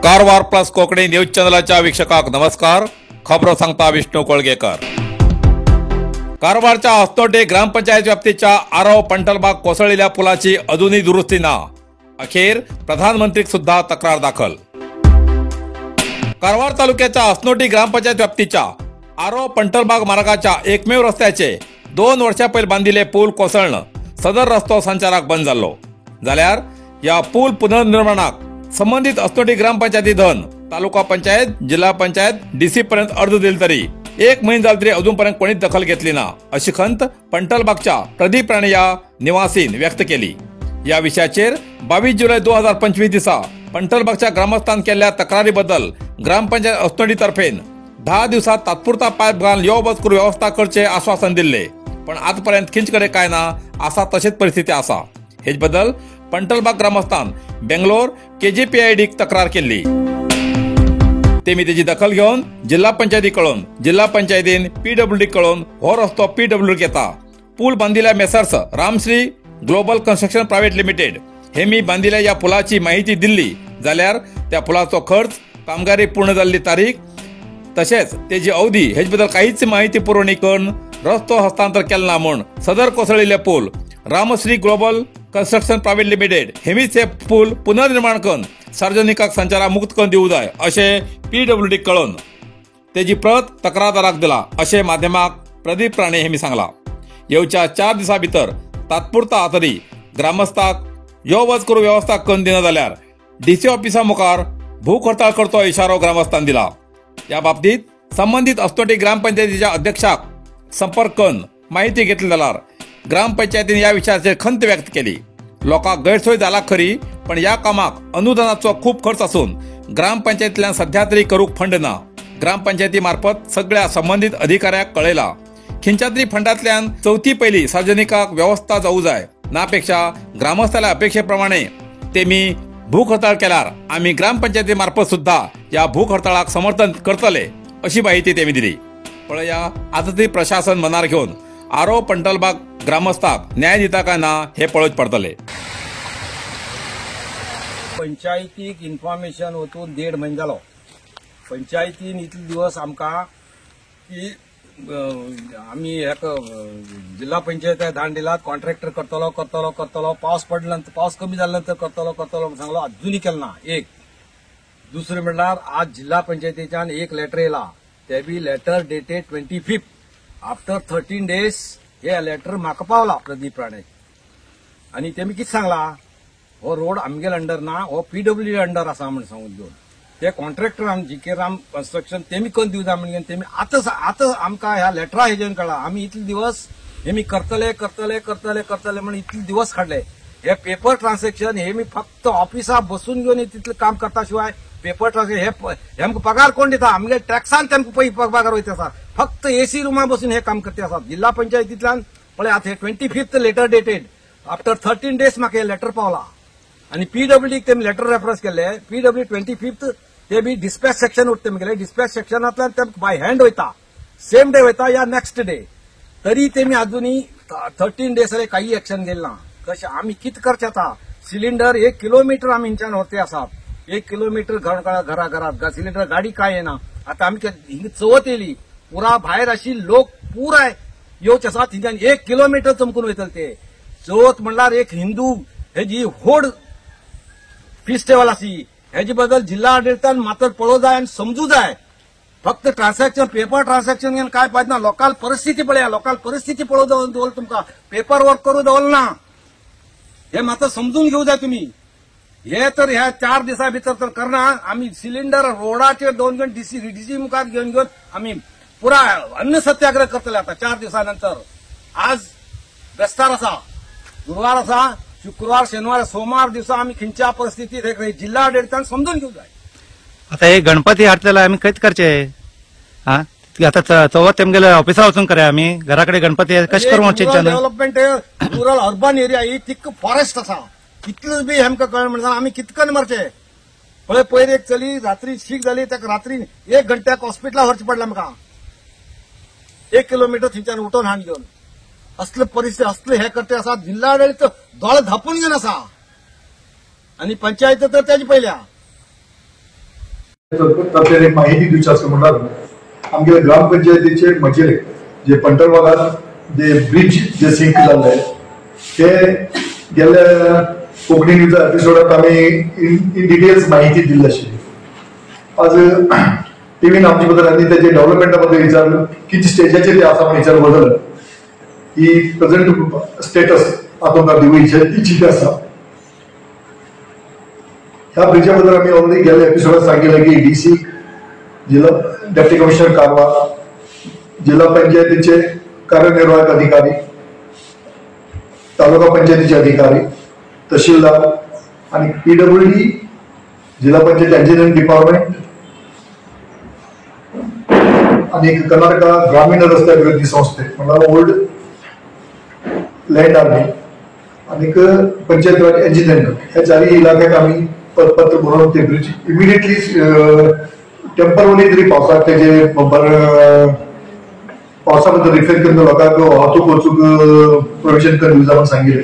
Karwar plus Konkani news चॅनलच्या वीक्षकांक नमस्कार. खबरो सांगता विष्णू कोळगेकर. कारवारच्या हस्तोटे ग्रामपंचायत व्याप्तीच्या आरव पंटलबाग कोसळलेल्या पुलाची अजूनही दुरुस्ती ना. अखेर प्रधानमंत्रीक सुद्धा तक्रार दाखल. कारवार तालुक्याच्या हसनोटी ग्रामपंचायत व्याप्तीच्या आरव पंटलबाग मार्गाच्या एकमेव रस्त्याचे 2 वर्षा पयलीं बांधिले पूल कोसळणं सदर रस्तो संचाराक बंद जाल्लो. जाल्यार या पूल पुनर्निर्माणाक संबंधित हसनोटी ग्रामपंचायती धन तालुका पंचायत जिल्हा पंचायत डीसी पर्यंत अर्ज दिले तरी 1 महिना जाले तरी अजूनपर्यंत कोणीच दखल घेतली ना अशी खंत पंटलबागच्या प्रदीप राणे या निवासीन व्यक्त केली. या विषयाचेर 22 जुलै 2025 दिसा पंटलबागच्या ग्रामस्थान केलेल्या तक्रारीबद्दल ग्रामपंचायत हसनोटी तर्फेन 10 दिवसात तात्पुरता पायप घालून यो वच करून व्यवस्था करचे आश्वासन दिले. पण आजपर्यंत खिंच कडे काय ना असा तशीच परिस्थिती असा. हेच बद्दल पंटलबाग ग्रामस्थान बेंगलोर KGPIDक तक्रार केली. तेमी तेची दखल घेऊन जिल्हा पंचायती कळून जिल्हा पंचायतीन PWD कळून हो रस्तो PWD घेता. पूल बांधिल्या Messrs Ramshree global construction private limited हेमी बांधिल्या या पुलाची माहिती दिल्ली जाल्यार त्या पुलाचो खर्च कामगारी पूर्ण जाल्ली तारीख तशेंच तेजी अवधी हेच बद्दल काहीच माहिती पुरवणी करून रस्तो हस्तांतर केला म्हूण सदर कोसळिल्ले पूल Ramshree global construction private limited हेमीच हे पूल पुनर्निर्माण करून सार्वजनिकाक संचाराक मुक्त करून दिवूं जाय अशे PWD कळून तेजी प्रत तक्रारदाराक दिला अशे माध्यमाक प्रदीप राणे हेमी सांगला. येवच्या 4 दिसां भितर तात्पुरता तरी ग्रामस्थाक यो वच करून व्यवस्था करून दिना जाल्यार DC ऑफिसा मुखार भूक हडताळ करचो इशारो ग्रामस्थान दिला. या बाबतीत संबंधित हसनोटी ग्रामपंचायतीच्या अध्यक्षाक संपर्क करून माहिती घेतली जाल्यार ग्रामपंचायतीन या विषयाचेर खंत व्यक्त केली. लोकांक गैरसोय जाला खरी पण या कामाक अनुदानाचो खूप खर्च असून ग्रामपंचायतींतल्यान सध्या तरी करूंक फंड ना. ग्रामपंचायती मार्फत सगळ्या संबंधित अधिकाऱ्याक कळयला. खिंच्या तरी फंडांतल्यान चवथी पयली सार्वजनिकाक व्यवस्था जावूं जाय नापेक्षा ग्रामस्थांच्या अपेक्षेप्रमाणे तेमी भूक हडताळ केल्यार आमी ग्रामपंचायती मार्फत सुद्धा या भूक हडताळाक समर्थन करतले अशी माहिती तेमी दिली. पळया आता तरी प्रशासन मनार घेऊन आरव पंटलबाग ग्रामस्थाक न्याय दिता काय ना हे पळोवचे पडतले. पंचायतीक इन्फॉर्मेशन वचून 1.5 महिने जालो. पंचायतीन इतले दिवस आमकां की आमी एक जिल्हा पंचायत धाड दिलात कॉन्ट्रॅक्टर करतलो करतलो करतलो पावस पडला पावस कमी जाले नंतर करतलो करतलो सांगलो अजूनही केलो ना. एक दुसरें म्हणल्यार आज जिल्हा पंचायतीच्यान एक लेटर येयला ते बी लेटर डेटेड 25 आफ्टर 13 days हे लेटर म्हाका पावला प्रदीप राणे आनी तेमी कितें सांगला हो रोड आमगेर अंडर ना हो PWD अंडर आसा म्हण सांगून घेवन ते कॉन्ट्रॅक्टर GK राम कन्स्ट्रक्शन तेमी करून दिवं जाय म्हणून तेमी आतां आमकां ह्या लेटरा हेजेन कळ्ळा. आमी इतले दिवस हेमी करतले करतले करतले करतले म्हणून इतले दिवस काडले. हे पेपर ट्रान्सॅक्शन हेमी फक्त ऑफिसात बसून घेवन तितलें काम करता शिवाय पेपर ट्रान्सॅक्शन हे आमकां पगार कोण दिता आमगे टॅक्सान तेमकां पगार वयता आसा. फक्त AC रुमा बसून हे काम करते आसात. जिल्हा पंचायतींतल्यान पळय आतां हे 25th letter dated after 13 days म्हाका हे लेटर पावला आनी PWDक तेमी लेटर रेफरन्स केले. PWD 25th ते बी डिस्पॅच सेक्शन उरते गेले. डिस्पॅच सेक्शनांतल्यान ते बाय हँड वयता सेम डे वयता या नेक्स्ट डे तरी तेमी अजूनही 13 days काही एक्शन घेतले ना. कशें आमी कितें करचें आतां. सिलिंडर 1 किलोमीटर आमी हिंच्यान व्हरते आसात. 1 किलोमीटर घराघरात सिलिंडर गाडी काय येना. आता आमी हिंग चवथ येयली पुरा भायर आशिल्ले लोक पुराय येवचे आसात हिंच्यान 1 किलोमीटर चमकून वयतले ते. चवथ म्हणल्यार एक हिंदू हेजी व्हड फेस्टिवल आसी. हेजे बद्दल जिल्हा आडळतान मात्र पळोवं जाय आनी समजूं जाय. फक्त ट्रान्सॅक्शन पेपर ट्रान्सॅक्शन घेवन काय पाहिजे ना. लोकल परिस्थिती पळया लोकल परिस्थिती पळोवन दवरलं तुमकां पेपर वर्क करून दवरलं ना हे मात्र समजून घेऊ जाय तुमी. हे तर ह्या 4 दिसां भितर तर करना. आमी सिलिंडर रोडाचेर दोन घेवन डीसी मुखार घेवन आमी पुरा अन्न सत्याग्रह करतले आता 4 दिसांनंतर. आज बेस्तार आसा गुरुवार आसा शुक्रवार शेनवार सोमार दिसा आमी खंयच्या परिस्थितीत हे जिल्हा आडळतान समजून घेऊ जाय. आता हे गणपती हाडटले आमी कशें करचे. आता चवथ तेमगेले ऑफिसा वचून करे आमी घराकडे गणपती कशें करूं वचचे. डेव्हलपमेंट रुरल अर्बन एरिया ही तिक्क फॉरेस्ट आसा. कितले बी आमकां कळ्ळें म्हणटा आमी कितकन मरचे. पळय पयर एक चली रात्री शीक जाली ताका रात्री 1 घंट्याक हॉस्पिटलाक व्हरचें पडलें आमकां 1 किलोमीटर थंयच्यान उठोवन हाड घेवन. असले परिस्थिती असले हे करते आसात. जिल्हा आडळीत दोळे धापून घेवन आसा आनी पंचायत तर तेजे पयल्या तातूंत एक माहिती दिवची आसा म्हणल्यार आमगे ग्रामपंचायतीचे मजेरे जे पंटर भागात जे ब्रिज जे सिंक जाल्ले ते गेल्या कोंकणी न्यूज एपिसोडात आमी इन डिटेल्स माहिती दिल्ली आशिल्ली. आज टीव्हीन आमचे बद्दल आनी त्याचे डेव्हलपमेंटा बद्दल विचारलं किती स्टेजाचेर ते आसा म्हणून विचार बद्दल ही प्रेझेंट स्टेटस आतां दिवू इच्छित आसा. ह्या ब्रिजा बद्दल आम्ही ऑलरेडी गेल्या एपिसोडात सांगितलं की डीसी जिल्हा डेप्टी कमिशनर कारवार, जिल्हा पंचायतीचे कार्यनिर्वाहक अधिकारी, तालुका पंचायतीचे अधिकारी, तहसीलदार आणि पीडब्ल्यूडी जिल्हा पंचायत इंजिनिअरिंग डिपार्टमेंट आणि कर्नाटका ग्रामीण रस्ते अभिवृद्धी संस्थे म्हणजे ओल्ड लँड आर्मी आणि पंचायत राज इंजिनिअरिंग ह्या चारही इलाक्यात आम्ही पत्र बरोवन ते ब्रिज इमिडिएटली टेम्पररी तरी पावसाक तेजे पावसा बद्दल रिफेर करून लोकांक वाहतूक वचूक प्रोविजन करून दिवचा म्हणून सांगितले.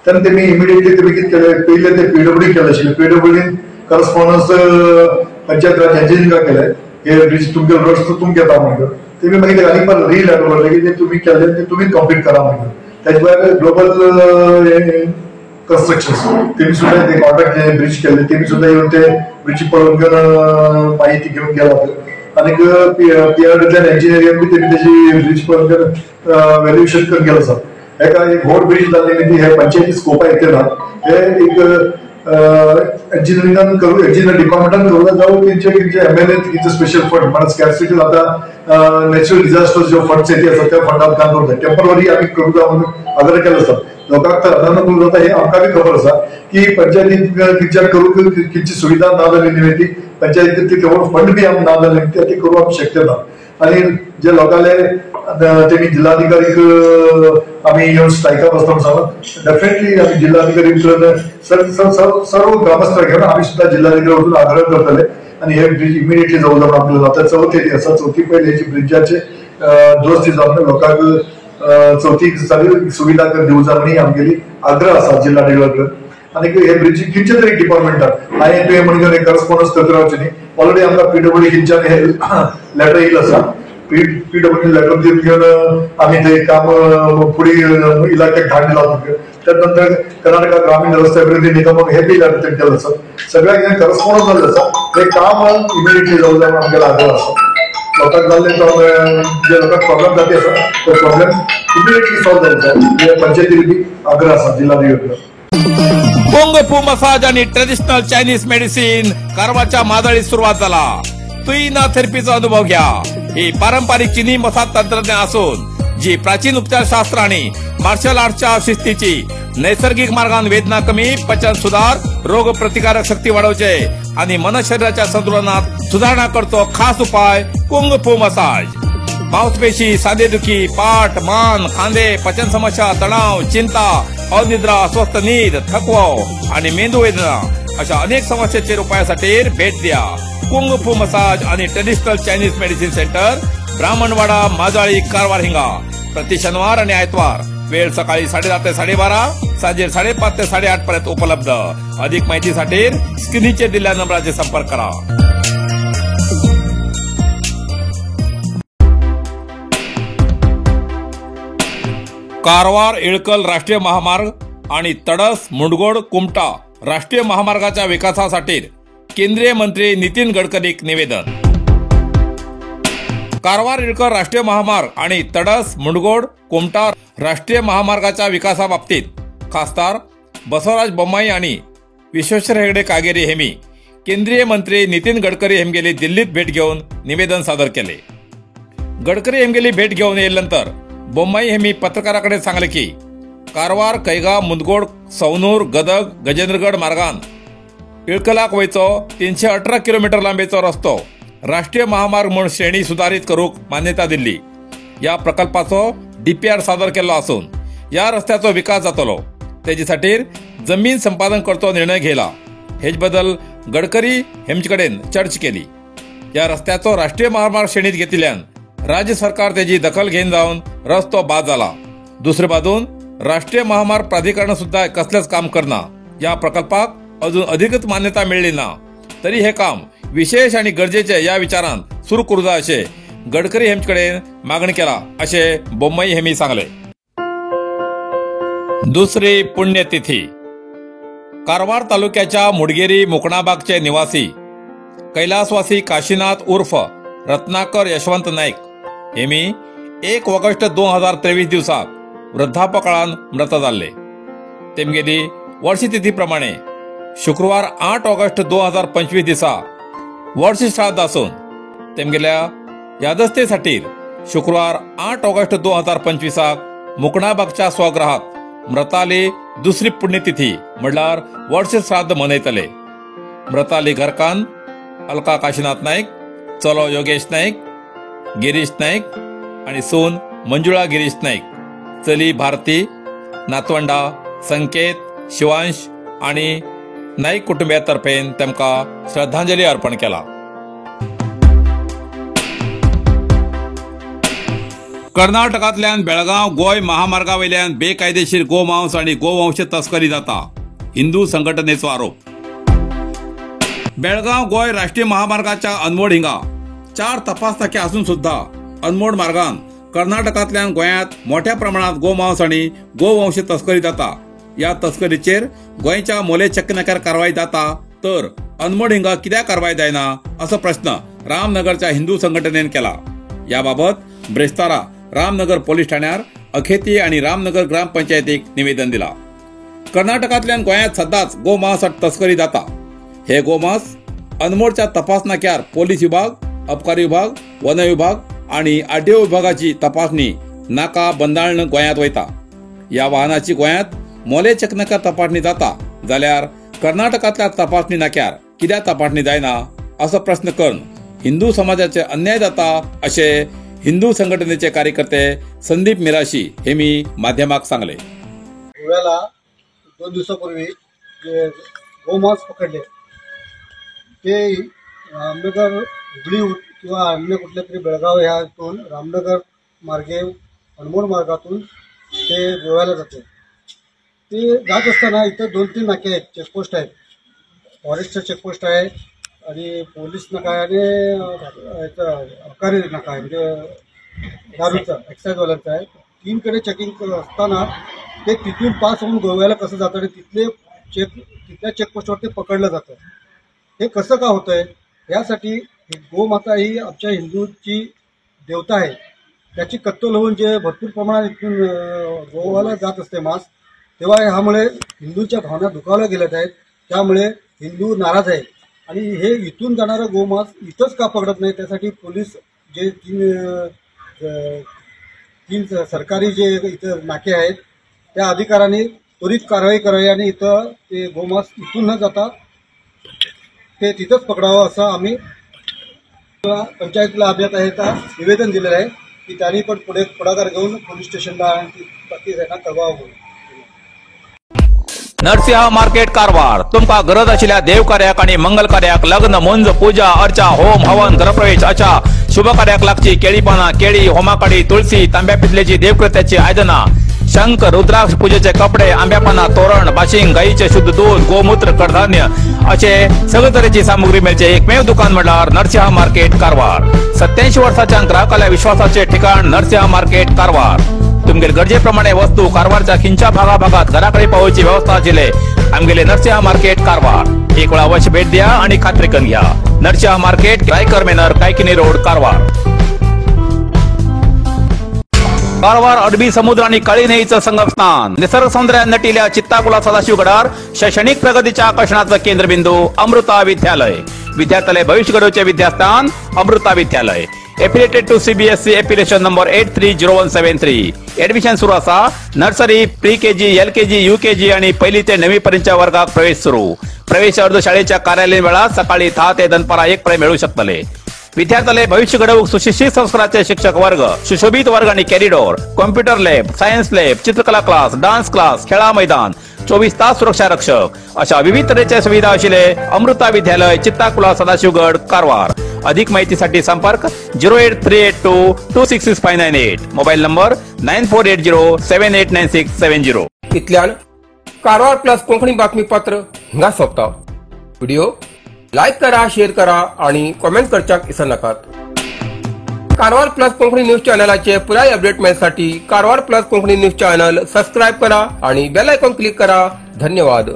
तेन्ना तेमी इमिडिएटली तेमी कितें केलें पयले ते पीडब्ल्यूडी केले आशिल्ले. पीडब्ल्यूडीन करस्पॉन्डन्स पंचायत राज इंजिनियरिंगाक केले हे ब्रिज तुमचे रस्ते तुमचे येता म्हणून. तेमी मागीर आनी पर रीलेटर करले की ते तुमी केले ते तुमी कंप्लीट करा म्हणून. त्याच भायर ग्लोबल कन्स्ट्रक्शन तेमी सुद्धा ते कॉन्ट्रॅक्ट जे ब्रिज केले तेमी सुद्धा येऊन ते ब्रिज पळोवन घेवन माहिती घेऊन गेला आणि पीआरडीतल्यान इंजिनियरिंग बी तेमी त्याची ब्रिज पळोवन व्हॅल्युएशन करून गेलो आसा. हेका एक व्हड ब्रिज जाल्ले हे पंचायती स्कोपा येते ना हे एक इंजिनियरिंगान करू इंजिनियर डिपार्टमेंटान करू जावं तेंचे एमएलए तेंचे स्पेशल फंड म्हणजे स्कॅर्सिटी आता नॅचरल डिझास्टर जो फंड्स येते असतात त्या फंडात काम करतात. टेम्पररी आम्ही करू म्हणून आग्रह केला असतात. लोकांक तर अनानुकूल जाता हे आमकां बी खबर आसा की पंचायतीन कितें करूंक कितची सुविधा ना जाली न्ही पंचायतीन ते तेवढो फंड बी ना जाले ते करूंक आमी शक्य ना. आणि जे लोकांले तेमी जिल्हाधिकारीक आम्ही येऊन स्ट्रायका बसता सांगून डेफिनेटली आम्ही जिल्हाधिकारी सर्व ग्रामस्थ घेऊन आम्ही सुद्धा जिल्हाधिकारी वरून आग्रह करतले आणि हे ब्रिज इमिडिएटली जाऊ जाऊन आपल्याला आता चौथी आसा चौथी पहिले ब्रिजाचे दुरुस्ती जावन लोकांक चौथी सुविधा दिवचा म्हणून आमगेली आग्रह आसा जिल्हाधिकाऱ्याकडे. आणि हे ब्रिज खंयच्या तरी डिपार्टमेंटान हांवें तुवें म्हणजे करस्पॉन्डन्स करता रावचें न्ही. ऑलरेडी आमकां पीडब्ल्यूडी खंयच्यान हे लेटर येयल्लो आसा. पीडब्ल्यूडी लेटर दिवन घेवन आम्ही ते काम फुडें इलाक्याक धाडलें आसा. त्यानंतर कर्नाटका ग्रामीण रस्ते अभिवृद्धी निगमाक हे बी लेटर केल्लो आसा. सगळ्यांक करस्पॉन्डन्स जाल्लें आसा. ते काम इमिडिएटली जाऊ जावन आमगेलो आग्रह आसा. लोकांक जाल्ले जे लोकांक प्रॉब्लेम जाती आसा तो प्रॉब्लेम इमिडिएटली सॉल्व जावचो पंचायतीक बी आग्रह आसा जिल्हाधिकारी. कुंग फू मसाज आणि ट्रेडिशनल चायनीज मेडिसिन कारवारच्या मादळीत सुरुवात झाला. तुईना थेरपीचा अनुभव घ्या. ही पारंपरिक चीनी मसाज तंत्रज्ञान असून जी प्राचीन उपचारशास्त्र आणि मार्शल आर्टच्या शिस्तीची नैसर्गिक मार्गाने वेदना कमी, पचन सुधार, रोग प्रतिकारक शक्ती वाढवचे आणि मन शरीराच्या संतुलनात सुधारणा करतो. खास उपाय कुंग फू मसाज. मांसपेशी, सांधेदुखी, पाठ, मान, खांदे, पचन समस्या, तणाव, चिंता, अनिद्रा, अस्वस्थ नींद, थकवा आणि मेंदू वेदना अशा अनेक समस्येचे उपायासाठी भेट द्या. कुंग फू मसाज आणि traditional Chinese medicine centre, Brahmanwada, Majali, Karwar हिंगा. प्रति शनिवार आणि आयतवार. वेळ सकाळी 10:30 ते 12:30, सांजे 5:30 ते 8:30 पर्यंत उपलब्ध. अधिक माहितीसाठी स्क्रीनचे दिलेल्या नंबराचे संपर्क करा. कारवार इळकल राष्ट्रीय महामार्ग आणि तडस मुंडगोड कुमटा राष्ट्रीय महामार्गाच्या विकासासाठी केंद्रीय मंत्री नितीन गडकरीक निवेदन. कारवार इळकल राष्ट्रीय महामार्ग आणि तडस मुंडगोड कुमटा राष्ट्रीय महामार्गाच्या विकासाबाबतीत खासदार बसवराज बोम्माई आणि विश्वेश्वर हेगडे कागेरी हेमी केंद्रीय मंत्री नितीन गडकरी हेमगेली दिल्लीत भेट घेऊन निवेदन सादर केले. गडकरी हेमगेली भेट घेऊन येयल्यानंतर बोम्माई हेमी पत्रकाराकडे सांगले की कारवार, कैगाव, मुंदगोड, सवनूर, गदग, गजेंद्रगड मार्गान इळकलाक वयचो 318 किलोमीटर लांबीचो रस्तो राष्ट्रीय महामार्ग म्हणून श्रेणी सुधारित करूक मान्यता दिल्ली. या प्रकल्पाचो डीपीआर सादर केल्लो असून या रस्त्याचो विकास जातलो. तेजे खातीर जमीन संपादन करचो निर्णय घेयला. हेच बद्दल गडकरी हेमचे कडेन चर्चा केली. या रस्त्याचो राष्ट्रीय महामार्ग श्रेणीत घेतिल्ल्यान राज्य सरकार तेजी दखल घेवन जावन रस्तो बाद जाला. दुसरे बाजून राष्ट्रीय महामार्ग प्राधिकरण सुद्धा कसलेच काम करना. या प्रकल्पाक अजून अधिकृत मान्यता मिळली ना. तरी हे काम विशेष आणि गरजेचे या विचारान सुरू करू जाय अशे गडकरी हेंचे कडेन मागणी केला अशे बोम्मई हेमी सांगले. दुसरी पुण्यतिथी. कारवार तालुक्याच्या मुडगेरी मुकणाबागचे निवासी कैलासवासी काशीनाथ उर्फ रत्नाकर यशवंत नाईक हेमी 1 ऑगस्ट 2023 दिवसाक वृद्धापकाळान मृत जाल्ले. तेमगेली वर्ष तिथी प्रमाणे शुक्रवार 8 ऑगस्ट 2025 दिसा वर्ष श्राद्ध आसून तेमगेल्या यादस्ते खातीर शुक्रवार 8 ऑगस्ट 2025 मुकणाबागच्या स्वगृहात मृताली दुसरी पुण्यतिथी म्हणल्यार वर्ष श्राद्ध मनयतले. मृताली घरकान अलका काशीनाथ नाईक, चलो योगेश नाईक, गिरीश नाईक आणि सून मंजुळा गिरीश नाईक, चली भारती, नातवंडा संकेत, शिवांश आणि नाईक कुटुंबियातर्फेन तेमकां श्रद्धांजली अर्पण केला. कर्नाटकांतल्यान बेळगांव गोंय महामार्गावयल्यान बेकायदेशीर गोमांस आणि गोवंश तस्करी जाता, हिंदू संघटनेचो आरोप. बेळगांव गोंय राष्ट्रीय महामार्गाच्या अनमोड हिंगा 4 तपास नाके आसून सुद्धा अनमोड मार्गान कर्नाटकांतल्यान गोंयांत मोठ्या प्रमाणात गोमांस आणि गोवंश तस्करी जाता. या तस्करीचेर गोंयच्या मोले चक्की कारवाई जाता तर अनमोड हिंगा कित्याक कारवाई जायना असो प्रश्न रामनगरच्या हिंदू संघटनेन केला. याबाबत ब्रेस्तारा रामनगर पोलीस ठाण्यार अखेती आणि रामनगर ग्रामपंचायतीक निवेदन दिला. कर्नाटकांतल्यान गोंयांत सदांच गोमांस तस्करी जाता. हे गोमांस अनमोडच्या तपास नाक्यार पोलीस विभाग, अबकारी विभाग, वन विभाग आणि आरटीओ विभागाची तपासणी नाका बंदाळण गोंयांत वयता. या वाहनाची गोंयांत मोले चकनाकार तपासणी जाता जाल्यार कर्नाटकांतल्या तपासणी नाक्यार कित्याक तपासणी जायना असो प्रश्न करून हिंदू समाजाचे अन्याय जाता अशे हिंदू संघटनेचे कार्यकर्ते संदीप मिराशी हेमी माध्यमाक सांगले. गोव्याला 2 दिवसापूर्वी जे गोमांस पकडले ते रामनगर हुबळी किंवा अन्य कुठल्या तरी बेळगाव ह्यातून रामनगर मार्गे अनमोड मार्गातून ते गोव्याला जाते. ते जात असताना इथं 2-3 नाके आहेत, चेकपोस्ट आहेत, फॉरेस्टचं चेकपोस्ट आहे आणि पोलीस नाका आहे आणि अबकारी नाका आहे, म्हणजे दारूचा एक्साईजवाल्यांचा आहे. 3 कडे चेकिंग असताना ते तिथून पास होऊन गोव्याला कसं जातं आणि तिथल्या चेकपोस्टवर ते पकडलं जातं. हे कसं का होतंय यासाठी गोमाता ही आमच्या हिंदूची देवता आहे, त्याची कत्तल होऊन जे भरपूर प्रमाणात इथून गोव्याला जात असते मांस, तेव्हा ह्यामुळे हिंदूंच्या भावना दुखावल्या गेल्या आहेत. त्यामुळे हिंदू नाराज आहेत आणि हे इथून जाणारं गोमांस इथंच का पकडत नाही, त्यासाठी पोलीस जे 3 सरकारी जे इथं नाके आहेत त्या अधिकाऱ्यांनी त्वरित कारवाई करावी आणि इथं ते गोमांस इथून न जाता ते तिथंच पकडावं असं आम्ही पंचायतीला अभियंता आहे त्या निवेदन दिलेलं आहे की त्यांनी पण पुढाकार घेऊन पोलीस स्टेशनला त्यांना कळवावं. नरसिंह मार्केट कारवार. तुमका गरज आशिल्ल्या देव कार्याक आणि मंगल कार्याक, लग्न, मुंज, पूजा, अर्चा, होम, हवन, गृहप्रवेश अशा शुभ कार्याक लागची केळी पाना, केळी, होमाकाडी, तुळशी, तांब्या पितलेची देवकृत्याची आयदना, शंख, रुद्राक्ष पूजेचे कपडे, आंब्या पाना, तोरण, बाशिंग, गाईचे शुद्ध दूध, गोमूत्र, कडधान्य असे सगळे तरेची सामुग्री मेळचे एकमेव दुकान म्हणल्यार नरसिंह मार्केट कारवार. 87 वर्षाच्या ग्राहकाला विश्वासाचे ठिकाण नरसिंह मार्केट कारवार. तुमगेर गरजेप्रमाणे वस्तू कारवारच्या खिंच्या भागात घराकडे पावोवची व्यवस्था आशिल्ले आमगेले नरसिंह मार्केट कारवार. एक वेळा अवश्य भेट द्या आणि खात्री करून घ्या. Narasimha market, Raikar manor, Kaikini road, Karwar. Karwar अरबी समुद्र आणि काळी नदीचं संगमस्थान, निसर्ग सौंदर्यात नटिल्या चित्ताकुला सदाशिवगडार शैक्षणिक प्रगतीच्या आकर्षणाचं केंद्रबिंदू अमृता विद्यालय. विद्यार्थ्यालय भविष्य घडवचे विद्यास्थान Amrita Vidyalaya. Affiliated to CBSE application number 830173. Admission सुरू असा. Nursery, pre KG, LKG, UKG आणि 1ली ते 9वी पर्यंतच्या वर्गात प्रवेश सुरू. प्रवेश अर्ज शाळेच्या कार्यालयीन वेळा सकाळी 10 ते दनपारा 1 पर्यंत मिळू शकतले. विद्यार्थ्यालय भविष्य घडवूक सुशिक्षित संस्काराचे शिक्षक वर्ग, सुशोभित वर्ग आणि corridor, computer lab, science lab, चित्रकला क्लास, डान्स क्लास, खेळा मैदान, 24 तास सुरक्षा रक्षक अशा विविध तऱ्हेच्या सुविधा असलेले अमृता विद्यालय, चित्ताकुला, सदाशिवगड, कारवार. अधिक माहितीसाठी संपर्क 08382266598. Mobile number 9480789670. इतल्यान कारवार प्लस कोंकणी बातमीपत्र हिंगा सोंपता. व्हिडिओ लाईक करा, शेअर करा आणि कॉमेंट करच्याक विसर नाकात. कारवार प्लस कोंकणी न्यूज चॅनलाचे पुराय अपडेट मिळण्यासाठी Karwar plus Konkani news channel subscribe करा आणि बेल आयकॉन क्लिक करा. धन्यवाद.